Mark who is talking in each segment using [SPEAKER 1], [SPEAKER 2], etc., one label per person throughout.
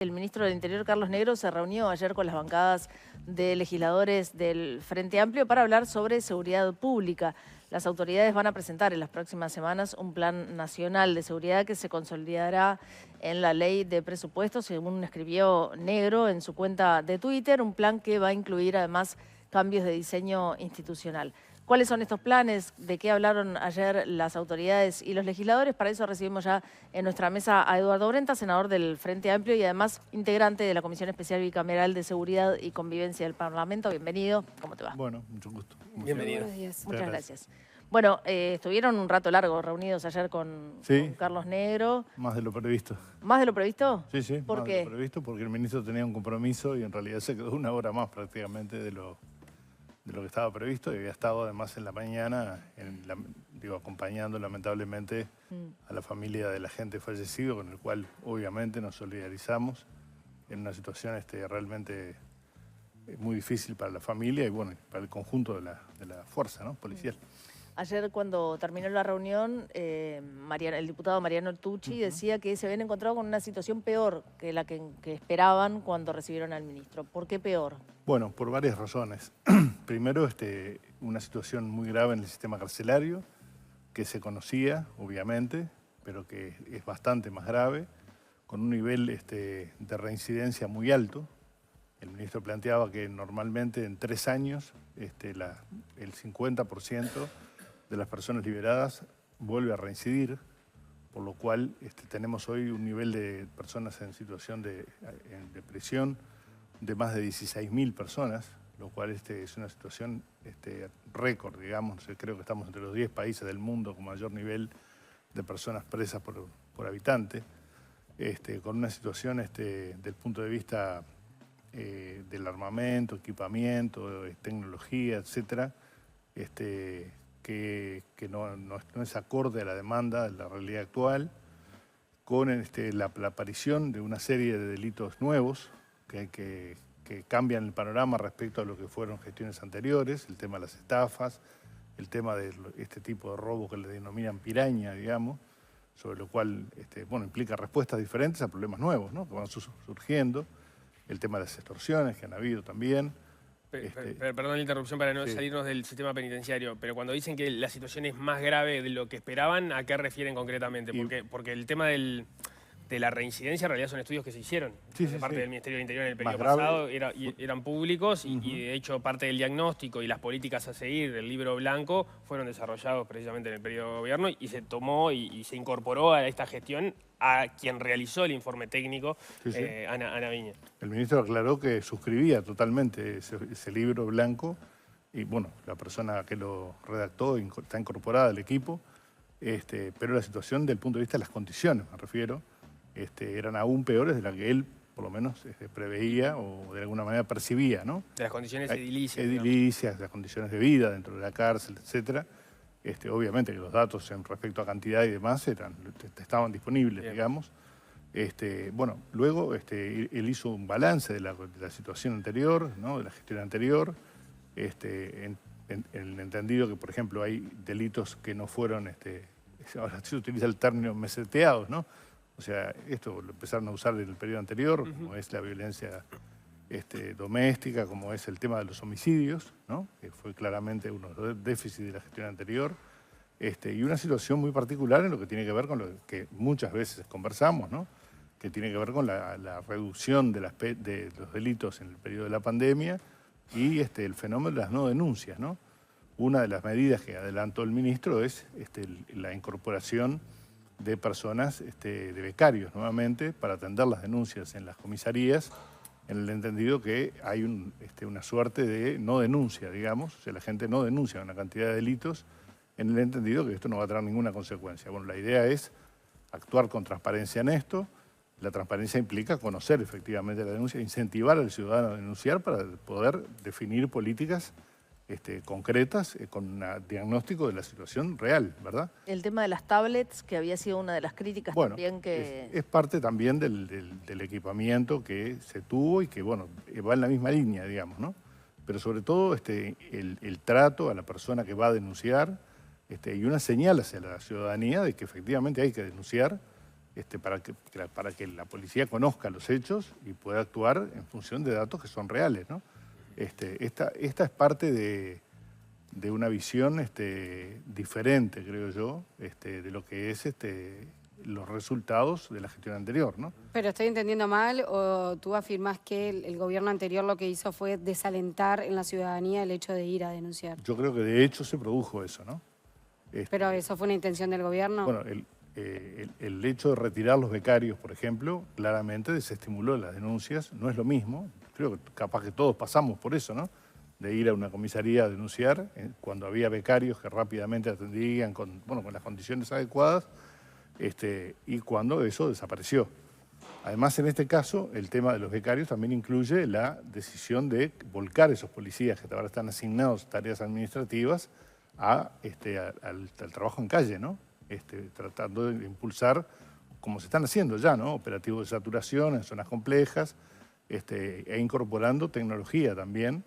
[SPEAKER 1] El ministro del Interior, Carlos Negro, se reunió ayer con las bancadas de legisladores del Frente Amplio para hablar sobre seguridad pública. Las autoridades van a presentar en las próximas semanas un plan nacional de seguridad que se consolidará en la ley de presupuestos, según escribió Negro en su cuenta de Twitter, un plan que va a incluir además cambios de diseño institucional. ¿Cuáles son estos planes? ¿De qué hablaron ayer las autoridades y los legisladores? Para eso recibimos ya en nuestra mesa a Eduardo Brenta, senador del Frente Amplio y además integrante de la Comisión Especial Bicameral de Seguridad y Convivencia del Parlamento. Bienvenido. ¿Cómo te va?
[SPEAKER 2] Bueno, mucho gusto.
[SPEAKER 3] Bienvenido.
[SPEAKER 1] Buenos días. Muchas gracias. Bueno, estuvieron un rato largo reunidos ayer con Carlos Negro.
[SPEAKER 2] Más de lo previsto.
[SPEAKER 1] ¿Más de lo previsto?
[SPEAKER 2] Sí, sí,
[SPEAKER 1] ¿Por
[SPEAKER 2] más
[SPEAKER 1] qué?
[SPEAKER 2] de lo previsto, porque el ministro tenía un compromiso y en realidad se quedó una hora más prácticamente de lo que estaba previsto y había estado además en la mañana acompañando lamentablemente a la familia del agente fallecido, con el cual obviamente nos solidarizamos en una situación realmente muy difícil para la familia y bueno, para el conjunto de la fuerza, ¿no?, policial.
[SPEAKER 1] Ayer cuando terminó la reunión, el diputado Mariano Tucci decía que se habían encontrado con una situación peor que la que esperaban cuando recibieron al ministro. ¿Por qué peor?
[SPEAKER 2] Bueno, por varias razones. Primero, una situación muy grave en el sistema carcelario, que se conocía, obviamente, pero que es bastante más grave, con un nivel de reincidencia muy alto. El ministro planteaba que normalmente en 3 años el 50% de las personas liberadas vuelve a reincidir, por lo cual tenemos hoy un nivel de personas en situación de prisión de más de 16.000 personas, lo cual es una situación récord, digamos. Creo que estamos entre los 10 países del mundo con mayor nivel de personas presas por habitante, con una situación del punto de vista del armamento, equipamiento, tecnología, etcétera, que no es acorde a la demanda de la realidad actual, con la aparición de una serie de delitos nuevos que cambian el panorama respecto a lo que fueron gestiones anteriores, el tema de las estafas, el tema de este tipo de robo que le denominan piraña, digamos, sobre lo cual implica respuestas diferentes a problemas nuevos, ¿no?, que van surgiendo, el tema de las extorsiones que han habido también.
[SPEAKER 3] Perdón la interrupción para no salirnos del sistema penitenciario, pero cuando dicen que la situación es más grave de lo que esperaban, ¿a qué refieren concretamente? Porque el tema de la reincidencia en realidad son estudios que se hicieron de parte del Ministerio del Interior en el periodo pasado, eran públicos y de hecho parte del diagnóstico y las políticas a seguir del libro blanco fueron desarrollados precisamente en el periodo de gobierno y se tomó y se incorporó a esta gestión a quien realizó el informe técnico, Ana Viña.
[SPEAKER 2] El ministro aclaró que suscribía totalmente ese libro blanco y bueno, la persona que lo redactó está incorporada al equipo, pero la situación del punto de vista de las condiciones, me refiero, eran aún peores de las que él por lo menos preveía o de alguna manera percibía, ¿no?
[SPEAKER 3] De las condiciones edilicias.
[SPEAKER 2] Edilicias, de las condiciones de vida dentro de la cárcel, etcétera. Obviamente que los datos en respecto a cantidad y demás estaban disponibles, digamos. Bueno, luego él hizo un balance de la situación anterior, ¿no?, de la gestión anterior, en el entendido que, por ejemplo, hay delitos que no fueron, ahora se utiliza el término meseteados, ¿no? O sea, esto lo empezaron a usar en el periodo anterior, como es la violencia doméstica, como es el tema de los homicidios, ¿no?, que fue claramente uno de los déficits de la gestión anterior, y una situación muy particular en lo que tiene que ver con lo que muchas veces conversamos, ¿no?, que tiene que ver con la reducción de los delitos en el periodo de la pandemia y el fenómeno de las no denuncias, ¿no? Una de las medidas que adelantó el ministro es la incorporación de personas, de becarios nuevamente, para atender las denuncias en las comisarías, en el entendido que hay una suerte de no denuncia, digamos, o sea, la gente no denuncia una cantidad de delitos, en el entendido que esto no va a traer ninguna consecuencia. Bueno, la idea es actuar con transparencia en esto. La transparencia implica conocer efectivamente la denuncia, incentivar al ciudadano a denunciar para poder definir políticas concretas con un diagnóstico de la situación real, ¿verdad?
[SPEAKER 1] El tema de las tablets, que había sido una de las críticas también que...
[SPEAKER 2] Es parte también del equipamiento que se tuvo y que, bueno, va en la misma línea, digamos, ¿no? Pero sobre todo el trato a la persona que va a denunciar y una señal hacia la ciudadanía de que efectivamente hay que denunciar para que la policía conozca los hechos y pueda actuar en función de datos que son reales, ¿no? Esta es parte de una visión diferente, creo yo, de lo que es los resultados de la gestión anterior, ¿no?
[SPEAKER 4] Pero estoy entendiendo mal, o tú afirmás que el gobierno anterior lo que hizo fue desalentar en la ciudadanía el hecho de ir a denunciar.
[SPEAKER 2] Yo creo que de hecho se produjo eso, ¿no?
[SPEAKER 4] ¿Pero eso fue una intención del gobierno?
[SPEAKER 2] Bueno, el hecho de retirar los becarios, por ejemplo, claramente desestimuló las denuncias. No es lo mismo, creo que capaz que todos pasamos por eso, ¿no? De ir a una comisaría a denunciar cuando había becarios que rápidamente atendían con las condiciones adecuadas, y cuando eso desapareció. Además, en este caso, el tema de los becarios también incluye la decisión de volcar esos policías que ahora están asignados a tareas administrativas al trabajo en calle, ¿no? Tratando de impulsar, como se están haciendo ya, ¿no? Operativos de saturación en zonas complejas, e incorporando tecnología también.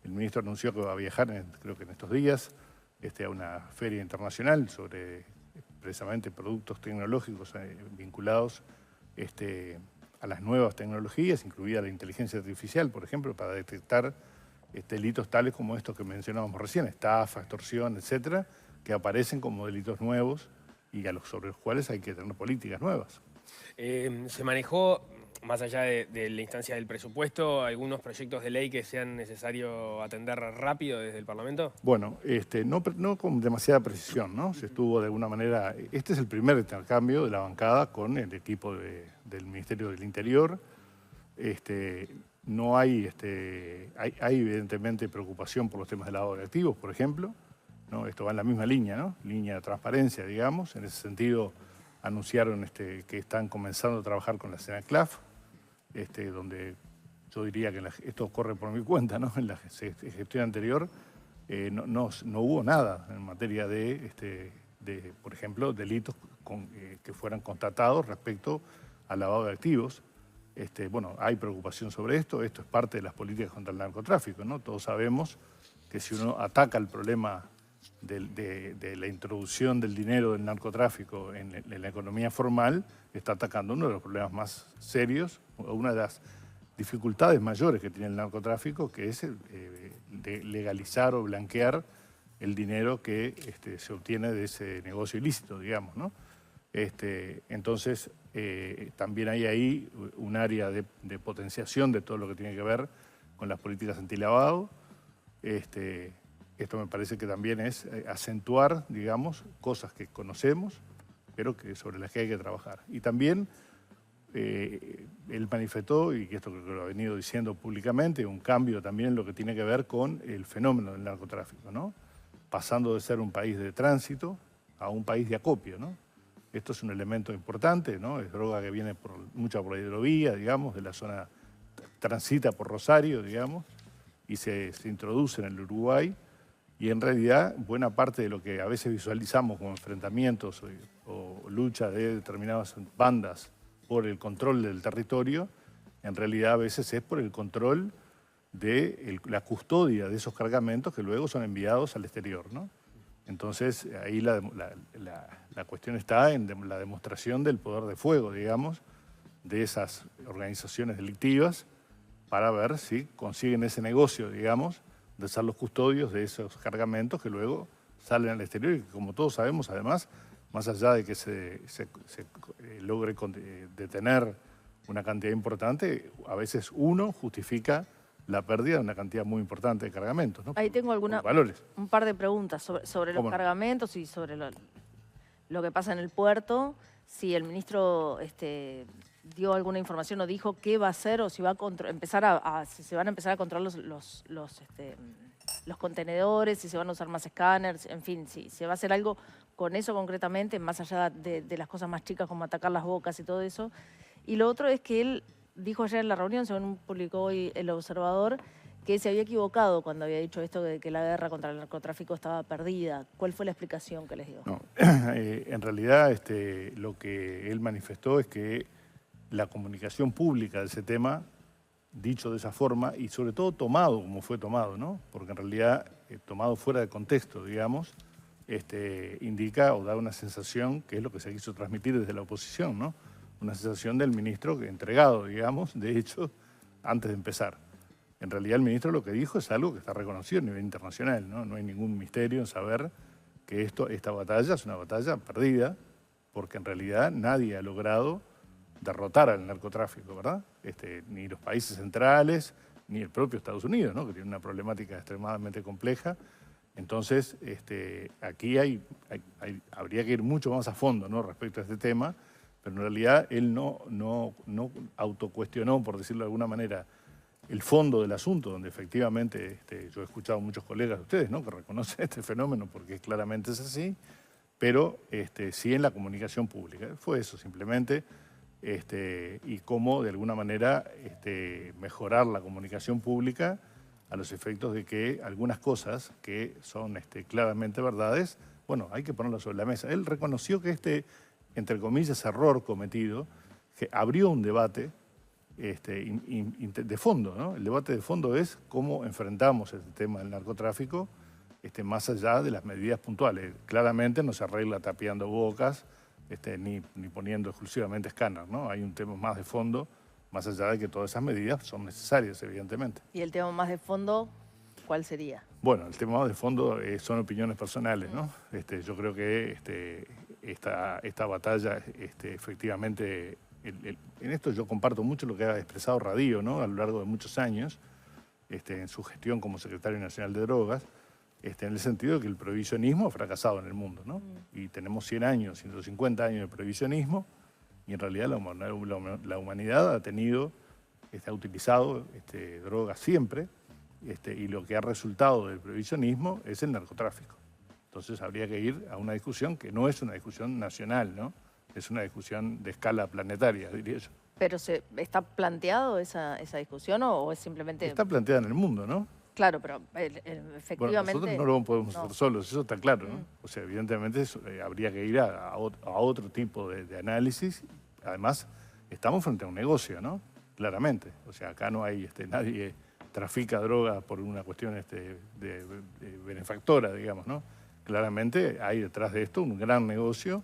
[SPEAKER 2] El ministro anunció que va a viajar, creo que en estos días, a una feria internacional sobre precisamente productos tecnológicos vinculados a las nuevas tecnologías, incluida la inteligencia artificial, por ejemplo, para detectar delitos tales como estos que mencionábamos recién, estafa, extorsión, etcétera, que aparecen como delitos nuevos y sobre los cuales hay que tener políticas nuevas.
[SPEAKER 3] Se manejó, más allá de la instancia del presupuesto, algunos proyectos de ley que sean necesario atender rápido desde el Parlamento?
[SPEAKER 2] Bueno, no con demasiada precisión, ¿no? Se estuvo de alguna manera... Este es el primer intercambio de la bancada con el equipo del Ministerio del Interior. No hay evidentemente preocupación por los temas de lavado de activos, por ejemplo, ¿no? Esto va en la misma línea, ¿no? Línea de transparencia, digamos. En ese sentido, anunciaron que están comenzando a trabajar con la Senaclaf, donde yo diría que esto corre por mi cuenta, ¿no? En la gestión anterior no hubo nada en materia de por ejemplo, delitos que fueran constatados respecto al lavado de activos. Bueno, hay preocupación sobre esto es parte de las políticas contra el narcotráfico, ¿no? Todos sabemos que si uno ataca el problema de la introducción del dinero del narcotráfico en la economía formal, está atacando uno de los problemas más serios, una de las dificultades mayores que tiene el narcotráfico, que es de legalizar o blanquear el dinero que se obtiene de ese negocio ilícito, digamos, ¿no? Entonces, también hay ahí un área de potenciación de todo lo que tiene que ver con las políticas antilavado. Esto me parece que también es acentuar, digamos, cosas que conocemos, pero sobre las que hay que trabajar. Y también él manifestó, y esto creo que lo ha venido diciendo públicamente, un cambio también en lo que tiene que ver con el fenómeno del narcotráfico, ¿no? Pasando de ser un país de tránsito a un país de acopio, ¿no? Esto es un elemento importante, ¿no? Es droga que viene mucha por la hidrovía, digamos, de la zona, transita por Rosario, digamos, y se introduce en el Uruguay. Y en realidad, buena parte de lo que a veces visualizamos como enfrentamientos o lucha de determinadas bandas por el control del territorio, en realidad a veces es por el control de la custodia de esos cargamentos que luego son enviados al exterior, ¿no? Entonces, ahí la cuestión está en la demostración del poder de fuego, digamos, de esas organizaciones delictivas para ver si consiguen ese negocio, digamos, de ser los custodios de esos cargamentos que luego salen al exterior y que, como todos sabemos, además, más allá de que se logre detener una cantidad importante, a veces uno justifica la pérdida de una cantidad muy importante de cargamentos, ¿no?
[SPEAKER 1] Ahí tengo
[SPEAKER 2] valores.
[SPEAKER 1] un par de preguntas sobre los cargamentos y sobre lo que pasa en el puerto. Si el ministro dio alguna información o dijo qué va a hacer o si va a si se van a empezar a controlar los contenedores, si se van a usar más escáneres, en fin, si se va a hacer algo con eso concretamente, más allá de las cosas más chicas como atacar las bocas y todo eso. Y lo otro es que él dijo ayer en la reunión, según publicó hoy El Observador, que se había equivocado cuando había dicho esto de que la guerra contra el narcotráfico estaba perdida. ¿Cuál fue la explicación que les dio?
[SPEAKER 2] No, en realidad lo que él manifestó es que la comunicación pública de ese tema, dicho de esa forma, y sobre todo tomado como fue tomado, ¿no? Porque en realidad, tomado fuera de contexto, digamos, indica o da una sensación que es lo que se quiso transmitir desde la oposición, ¿no? una sensación del ministro entregado, digamos, de hecho, antes de empezar. En realidad el ministro lo que dijo es algo que está reconocido a nivel internacional, ¿no? No hay ningún misterio en saber que esta batalla es una batalla perdida, porque en realidad nadie ha logrado derrotar al narcotráfico, ¿verdad? Ni los países centrales, ni el propio Estados Unidos, ¿no? Que tiene una problemática extremadamente compleja. Entonces, aquí habría que ir mucho más a fondo, ¿no? Respecto a este tema, pero en realidad él no autocuestionó, por decirlo de alguna manera, el fondo del asunto, donde efectivamente yo he escuchado a muchos colegas de ustedes, ¿no? Que reconocen este fenómeno porque claramente es así, pero sí en la comunicación pública. Fue eso simplemente, y cómo de alguna manera mejorar la comunicación pública a los efectos de que algunas cosas que son claramente verdades, bueno, hay que ponerlas sobre la mesa. Él reconoció que entre comillas, error cometido, que abrió un debate de fondo, ¿no? El debate de fondo es cómo enfrentamos este tema del narcotráfico más allá de las medidas puntuales. Claramente no se arregla tapiando bocas ni poniendo exclusivamente escáner, ¿no? Hay un tema más de fondo, más allá de que todas esas medidas son necesarias, evidentemente.
[SPEAKER 1] ¿Y el tema más de fondo cuál sería?
[SPEAKER 2] Bueno, el tema más de fondo son opiniones personales, ¿no? Yo creo que esta batalla, efectivamente, en esto yo comparto mucho lo que ha expresado Radío, ¿no? A lo largo de muchos años, en su gestión como secretario nacional de drogas, en el sentido de que el prohibicionismo ha fracasado en el mundo, ¿no? Y tenemos 100 años, 150 años de prohibicionismo, y en realidad la humanidad ha utilizado drogas siempre, y lo que ha resultado del prohibicionismo es el narcotráfico. Entonces habría que ir a una discusión que no es una discusión nacional, ¿no? Es una discusión de escala planetaria, diría yo.
[SPEAKER 1] ¿Pero está planteado esa discusión o es simplemente...?
[SPEAKER 2] Está planteada en el mundo, ¿no?
[SPEAKER 1] Claro, pero efectivamente...
[SPEAKER 2] Bueno, nosotros no lo podemos hacer solos, eso está claro, ¿no? O sea, evidentemente habría que ir a otro tipo de análisis. Además, estamos frente a un negocio, ¿no? Claramente. O sea, acá no hay nadie trafica droga por una cuestión de benefactora, digamos, ¿no? Claramente hay detrás de esto un gran negocio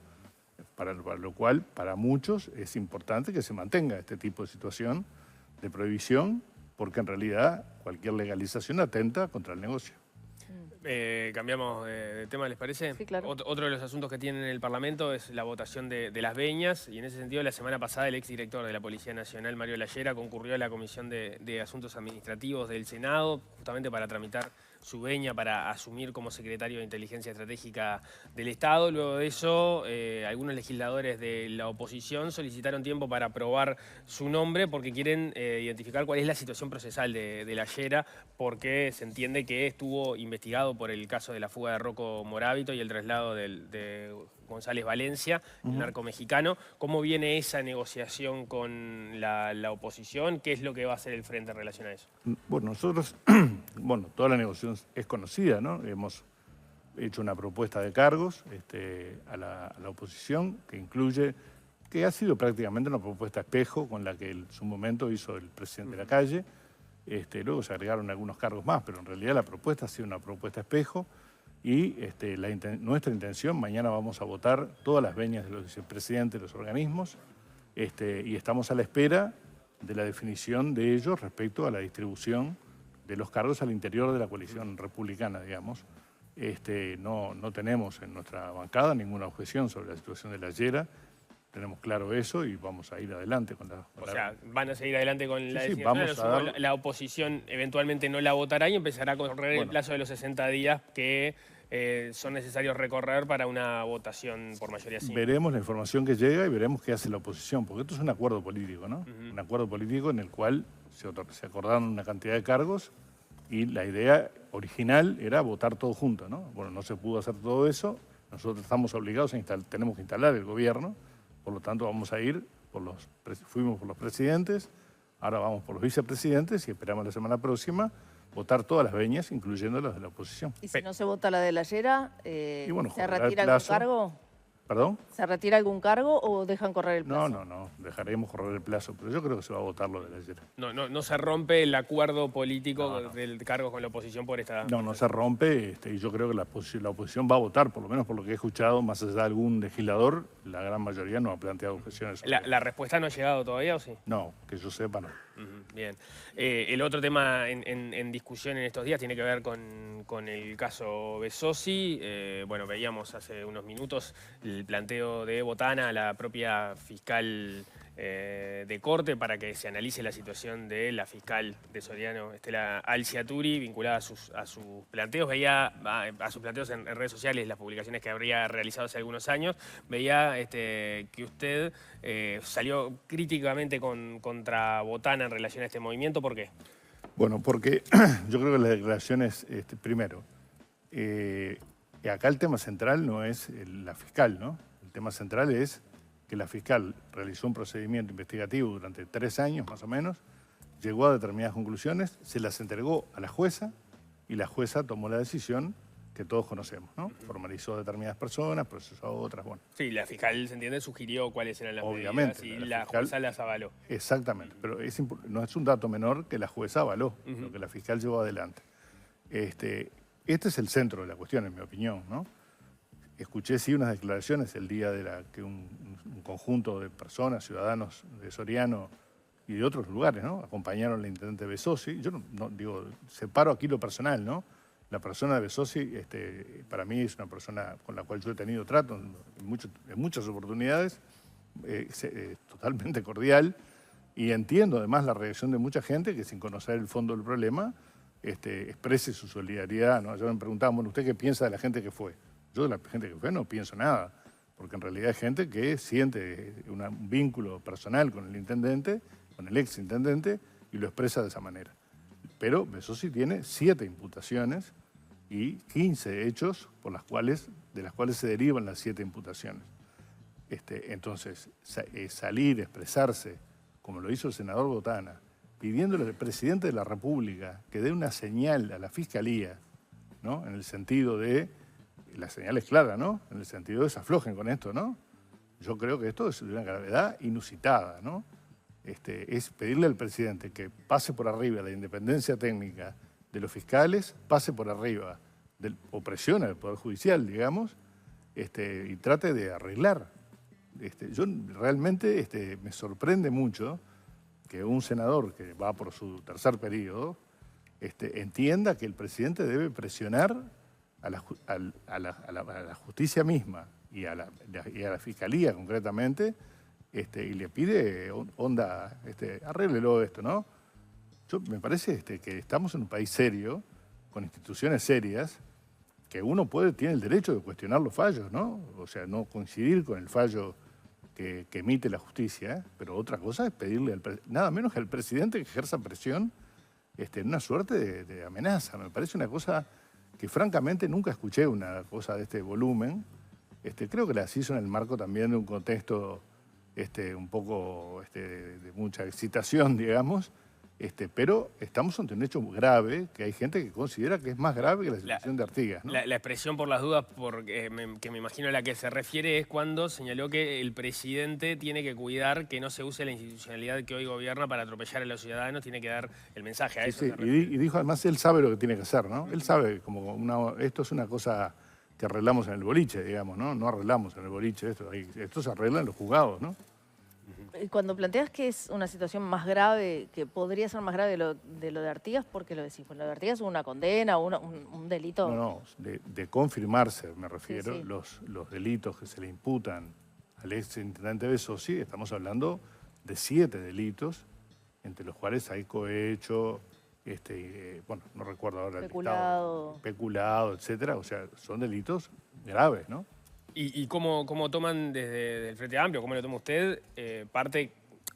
[SPEAKER 2] para lo cual, para muchos, es importante que se mantenga este tipo de situación de prohibición, porque en realidad cualquier legalización atenta contra el negocio.
[SPEAKER 3] Cambiamos de tema, ¿les parece?
[SPEAKER 1] Sí, claro.
[SPEAKER 3] Otro de los asuntos que tienen en el Parlamento es la votación de las veñas, y en ese sentido la semana pasada el exdirector de la Policía Nacional, Mario Lallera, concurrió a la Comisión de Asuntos Administrativos del Senado, justamente para tramitar su veña para asumir como secretario de Inteligencia Estratégica del Estado. Luego de eso, algunos legisladores de la oposición solicitaron tiempo para aprobar su nombre porque quieren identificar cuál es la situación procesal de Lallera, porque se entiende que estuvo investigado por el caso de la fuga de Rocco Moravito y el traslado de González Valencia, el narco mexicano. ¿Cómo viene esa negociación con la oposición? ¿Qué es lo que va a hacer el Frente en relación a eso?
[SPEAKER 2] Bueno, nosotros, toda la negociación es conocida, ¿no? Hemos hecho una propuesta de cargos a la oposición que ha sido prácticamente una propuesta espejo con la que en su momento hizo el presidente de la calle. Luego se agregaron algunos cargos más, pero en realidad la propuesta ha sido una propuesta espejo. Y nuestra intención, mañana vamos a votar todas las veñas de los vicepresidentes de los organismos y estamos a la espera de la definición de ellos respecto a la distribución de los cargos al interior de la coalición republicana, digamos. No tenemos en nuestra bancada ninguna objeción sobre la situación de Lallera. Tenemos claro eso y vamos a ir adelante con la...
[SPEAKER 3] O sea, van a seguir adelante con la
[SPEAKER 2] decisión.
[SPEAKER 3] La oposición eventualmente no la votará y empezará a correr el plazo de los 60 días que son necesarios recorrer para una votación por mayoría simple.
[SPEAKER 2] Veremos la información que llega y veremos qué hace la oposición, porque esto es un acuerdo político, ¿no? Un acuerdo político en el cual se acordaron una cantidad de cargos y la idea original era votar todo junto, ¿no? Bueno, no se pudo hacer todo eso, nosotros estamos obligados tenemos que instalar el gobierno, por lo tanto vamos a ir fuimos por los presidentes, ahora vamos por los vicepresidentes y esperamos la semana próxima votar todas las veñas, incluyendo las de la oposición.
[SPEAKER 1] ¿Y si no se vota la de Lallera,
[SPEAKER 2] y bueno,
[SPEAKER 1] se retira algún cargo?
[SPEAKER 2] ¿Perdón?
[SPEAKER 1] ¿Se retira algún cargo o dejan correr el plazo?
[SPEAKER 2] No, dejaremos correr el plazo, pero yo creo que se va a votar lo de la ayer.
[SPEAKER 3] No se rompe el acuerdo político del cargo con la oposición por esta...
[SPEAKER 2] No se rompe, y yo creo que la oposición va a votar, por lo menos por lo que he escuchado, más allá de algún legislador, la gran mayoría no ha planteado objeciones.
[SPEAKER 3] ¿La respuesta no ha llegado todavía o sí?
[SPEAKER 2] No, que yo sepa no.
[SPEAKER 3] Bien. El otro tema en discusión en estos días tiene que ver con el caso Besosi. Bueno, veíamos hace unos minutos el planteo de Botana a la propia fiscal de corte para que se analice la situación de la fiscal de Soriano, Estela Alciaturi, vinculada a sus planteos. Veía a sus planteos en redes sociales, las publicaciones que habría realizado hace algunos años. Veía que usted salió críticamente contra Botana en relación a este movimiento. ¿Por qué?
[SPEAKER 2] Bueno, porque yo creo que las declaraciones, primero, acá el tema central no es la fiscal, ¿no? El tema central es que la fiscal realizó un procedimiento investigativo durante 3 años más o menos, llegó a determinadas conclusiones, se las entregó a la jueza y la jueza tomó la decisión que todos conocemos, ¿no? Formalizó a determinadas personas, procesó a otras, bueno.
[SPEAKER 3] Sí, la fiscal, se entiende, sugirió cuáles eran las
[SPEAKER 2] Obviamente,
[SPEAKER 3] medidas y la jueza las avaló.
[SPEAKER 2] Exactamente, pero no es un dato menor que la jueza avaló, lo que la fiscal llevó adelante. Este es el centro de la cuestión, en mi opinión, ¿no? Escuché sí unas declaraciones el día de que un conjunto de personas, ciudadanos de Soriano y de otros lugares, ¿no? Acompañaron al intendente Besosi. Yo no digo, separo aquí lo personal, ¿no? La persona de Besosi, para mí es una persona con la cual yo he tenido trato en muchas oportunidades, totalmente cordial, y entiendo además la reacción de mucha gente que sin conocer el fondo del problema exprese su solidaridad, ¿no? Yo me preguntaba, bueno, ¿usted qué piensa de la gente que fue? Yo de la gente que fue no pienso nada, porque en realidad hay gente que siente un vínculo personal con el intendente, con el ex intendente, y lo expresa de esa manera. Pero Besosi tiene 7 imputaciones y 15 hechos de las cuales se derivan las 7 imputaciones. Entonces, salir, expresarse, como lo hizo el senador Botana, pidiéndole al presidente de la República que dé una señal a la Fiscalía, ¿no? En el sentido de, la señal es clara, ¿no? En el sentido de desaflojen con esto, ¿no? Yo creo que esto es de una gravedad inusitada, ¿no? Es pedirle al presidente que pase por arriba la independencia técnica de los fiscales, pase por arriba o presione al Poder Judicial, digamos, y trate de arreglar. Yo realmente me sorprende mucho que un senador que va por su 3er periodo entienda que el presidente debe presionar a la justicia misma y a la fiscalía concretamente, y le pide, onda, arréglelo esto, ¿no? Me parece que estamos en un país serio, con instituciones serias, que uno tiene el derecho de cuestionar los fallos, ¿no? O sea, no coincidir con el fallo que emite la justicia, pero otra cosa es pedirle nada menos que al presidente que ejerza presión en una suerte de amenaza. Me parece una cosa que francamente nunca escuché, una cosa de este volumen. Creo que las hizo en el marco también de un contexto un poco de mucha excitación, digamos, pero estamos ante un hecho grave que hay gente que considera que es más grave que la situación de Artigas, ¿no?
[SPEAKER 3] La expresión, por las dudas, que me imagino a la que se refiere, es cuando señaló que el presidente tiene que cuidar que no se use la institucionalidad que hoy gobierna para atropellar a los ciudadanos, tiene que dar el mensaje a eso.
[SPEAKER 2] Sí, y dijo además, él sabe lo que tiene que hacer, ¿no? Él sabe, esto es una cosa que arreglamos en el boliche, digamos, ¿no? No arreglamos en el boliche esto se arregla en los juzgados, ¿no?
[SPEAKER 1] Cuando planteas que es una situación más grave, que podría ser más grave de lo de Artigas, ¿por qué lo decís? Pues lo de Artigas es una condena, un delito...
[SPEAKER 2] No, de confirmarse, me refiero,
[SPEAKER 1] Sí.
[SPEAKER 2] Los delitos que se le imputan al ex intendente Besosi, estamos hablando de 7 delitos, entre los cuales hay cohecho, bueno, no recuerdo ahora el listado, peculado, etcétera, o sea, son delitos graves, ¿no?
[SPEAKER 3] ¿Y cómo toman desde el Frente Amplio, cómo lo toma usted, parte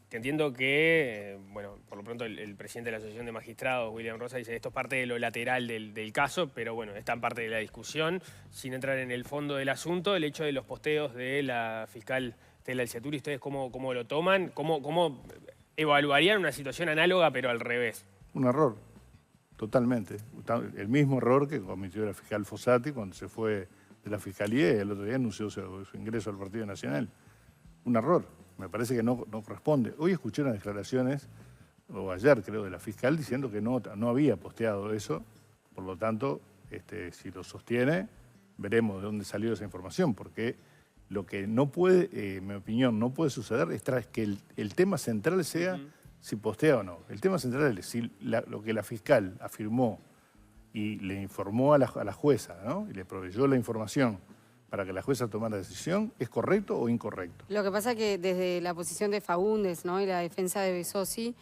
[SPEAKER 3] que entiendo que, bueno, por lo pronto el presidente de la Asociación de Magistrados, William Rosa, dice esto es parte de lo lateral del caso, pero bueno, está en parte de la discusión, sin entrar en el fondo del asunto, el hecho de los posteos de la fiscal Estela Alciaturi, ¿ustedes cómo lo toman? ¿Cómo evaluarían una situación análoga, pero al revés?
[SPEAKER 2] Un error, totalmente. El mismo error que cometió la fiscal Fossati cuando se fue de la Fiscalía y el otro día anunció su ingreso al Partido Nacional. Un error, me parece que no corresponde. Hoy escuché unas declaraciones, o ayer creo, de la fiscal diciendo que no había posteado eso, por lo tanto, si lo sostiene, veremos de dónde salió esa información, porque lo que no puede, en mi opinión, no puede suceder es que el tema central sea si postea o no. El tema central es si lo que la fiscal afirmó y le informó a la jueza, ¿no? Y le proveyó la información para que la jueza tomara la decisión, ¿es correcto o incorrecto?
[SPEAKER 4] Lo que pasa es que desde la posición de Faúndez, ¿no?, y la defensa de Besosi,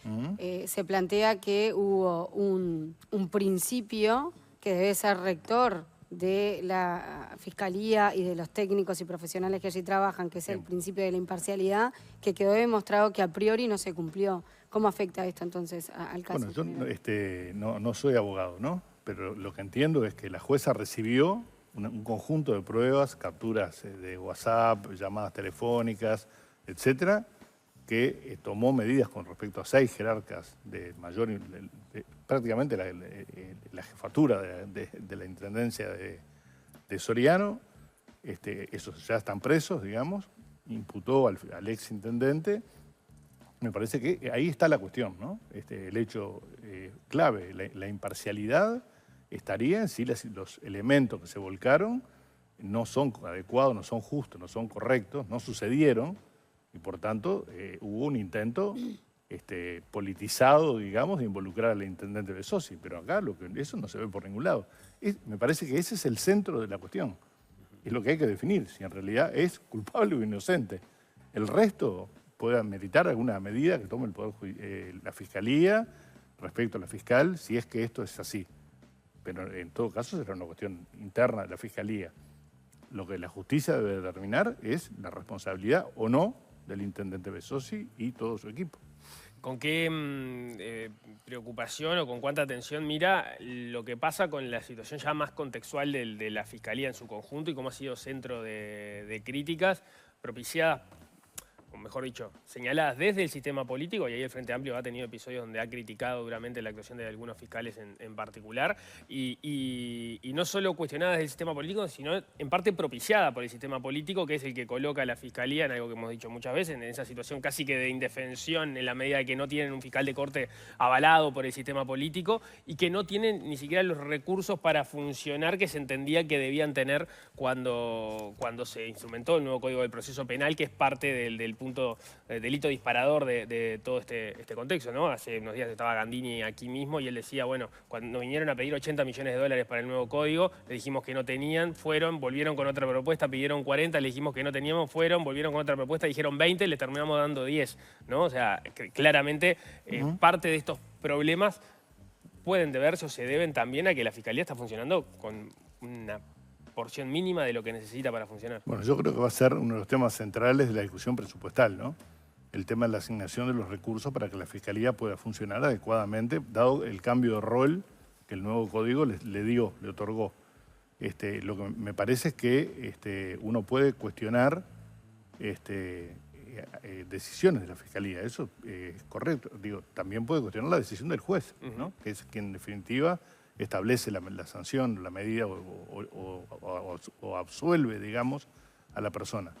[SPEAKER 4] se plantea que hubo un principio que debe ser rector de la Fiscalía y de los técnicos y profesionales que allí trabajan, que es el principio de la imparcialidad, que quedó demostrado que a priori no se cumplió. ¿Cómo afecta esto entonces al caso?
[SPEAKER 2] Bueno, yo no soy abogado, ¿no? Pero lo que entiendo es que la jueza recibió un conjunto de pruebas, capturas de WhatsApp, llamadas telefónicas, etcétera, que tomó medidas con respecto a 6 jerarcas de mayor, prácticamente la jefatura de la intendencia de Soriano. Esos ya están presos, digamos, imputó al ex intendente. Me parece que ahí está la cuestión, ¿no? El hecho clave, la imparcialidad estaría si los elementos que se volcaron no son adecuados, no son justos, no son correctos, no sucedieron, y por tanto hubo un intento politizado, digamos, de involucrar al intendente Besosi, pero acá eso no se ve por ningún lado. Me parece que ese es el centro de la cuestión, es lo que hay que definir, si en realidad es culpable o inocente. El resto puede meritar alguna medida que tome el Poder la Fiscalía respecto a la fiscal, si es que esto es así. Pero en todo caso será una cuestión interna de la Fiscalía. Lo que la justicia debe determinar es la responsabilidad o no del intendente Besosi y todo su equipo.
[SPEAKER 3] ¿Con qué preocupación o con cuánta atención mira lo que pasa con la situación ya más contextual de la Fiscalía en su conjunto y cómo ha sido centro de críticas propiciadas, o mejor dicho, señaladas desde el sistema político, y ahí el Frente Amplio ha tenido episodios donde ha criticado duramente la actuación de algunos fiscales en particular, y no solo cuestionadas desde el sistema político, sino en parte propiciada por el sistema político, que es el que coloca a la Fiscalía, en algo que hemos dicho muchas veces, en esa situación casi que de indefensión, en la medida de que no tienen un fiscal de corte avalado por el sistema político, y que no tienen ni siquiera los recursos para funcionar que se entendía que debían tener cuando se instrumentó el nuevo Código del Proceso Penal, que es parte del punto delito disparador de todo este contexto, ¿no? Hace unos días estaba Gandini aquí mismo y él decía, bueno, cuando nos vinieron a pedir 80 millones de dólares para el nuevo código, le dijimos que no tenían, fueron, volvieron con otra propuesta, pidieron 40, le dijimos que no teníamos, fueron, volvieron con otra propuesta, dijeron 20, le terminamos dando 10, ¿no? O sea, claramente parte de estos problemas pueden deberse o se deben también a que la Fiscalía está funcionando con una porción mínima de lo que necesita para funcionar.
[SPEAKER 2] Bueno, yo creo que va a ser uno de los temas centrales de la discusión presupuestal, ¿no? El tema de la asignación de los recursos para que la Fiscalía pueda funcionar adecuadamente, dado el cambio de rol que el nuevo código le otorgó. Lo que me parece es que uno puede cuestionar decisiones de la Fiscalía, eso es correcto. Digo, también puede cuestionar la decisión del juez, ¿no? Que es quien en definitiva establece la sanción, la medida o absuelve, digamos, a la persona.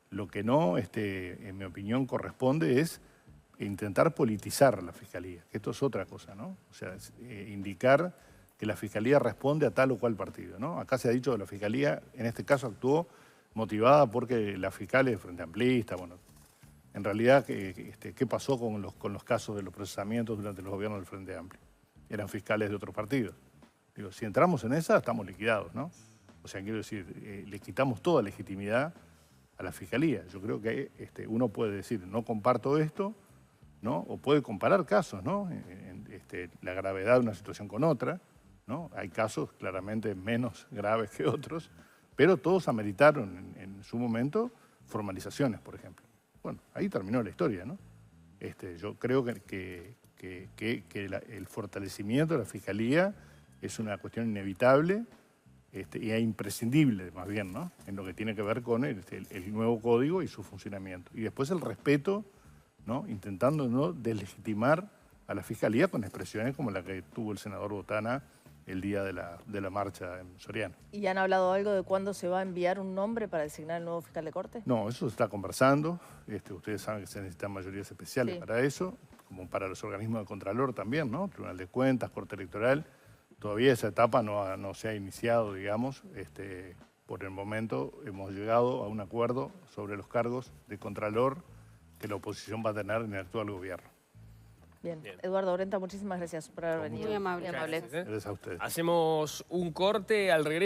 [SPEAKER 2] Lo que no, en mi opinión, corresponde es intentar politizar la Fiscalía, que esto es otra cosa, ¿no? O sea, indicar que la Fiscalía responde a tal o cual partido, ¿no? Acá se ha dicho que la Fiscalía, en este caso, actuó motivada porque la fiscal es Frente Amplista, bueno. En realidad, ¿qué pasó con los casos de los procesamientos durante los gobiernos del Frente Amplio? Eran fiscales de otros partidos. Digo, si entramos en esa, estamos liquidados, ¿no? O sea, quiero decir, le quitamos toda legitimidad a la Fiscalía. Yo creo que uno puede decir, no comparto esto, ¿no? O puede comparar casos, ¿no? La gravedad de una situación con otra, ¿no? Hay casos claramente menos graves que otros, pero todos ameritaron en su momento formalizaciones, por ejemplo. Bueno, ahí terminó la historia, ¿no? Yo creo que el fortalecimiento de la Fiscalía es una cuestión inevitable y es imprescindible, más bien, ¿no? En lo que tiene que ver con el nuevo código y su funcionamiento. Y después el respeto, ¿no? Intentando no deslegitimar a la Fiscalía con expresiones como la que tuvo el senador Botana el día de la marcha en Soriano.
[SPEAKER 1] ¿Y han hablado algo de cuándo se va a enviar un nombre para designar el nuevo fiscal de corte?
[SPEAKER 2] No, eso se está conversando. Ustedes saben que se necesitan mayorías especiales
[SPEAKER 1] Sí.
[SPEAKER 2] para eso, como para los organismos de Contralor también, ¿no? Tribunal de Cuentas, Corte Electoral. Todavía esa etapa no se ha iniciado, digamos. Por el momento hemos llegado a un acuerdo sobre los cargos de Contralor que la oposición va a tener en el actual gobierno.
[SPEAKER 1] Bien.
[SPEAKER 3] Bien.
[SPEAKER 1] Eduardo Brenta, muchísimas gracias por haber venido.
[SPEAKER 4] Muy amable.
[SPEAKER 3] Gracias, ¿eh?
[SPEAKER 2] Gracias a ustedes.
[SPEAKER 3] Hacemos un corte al regreso.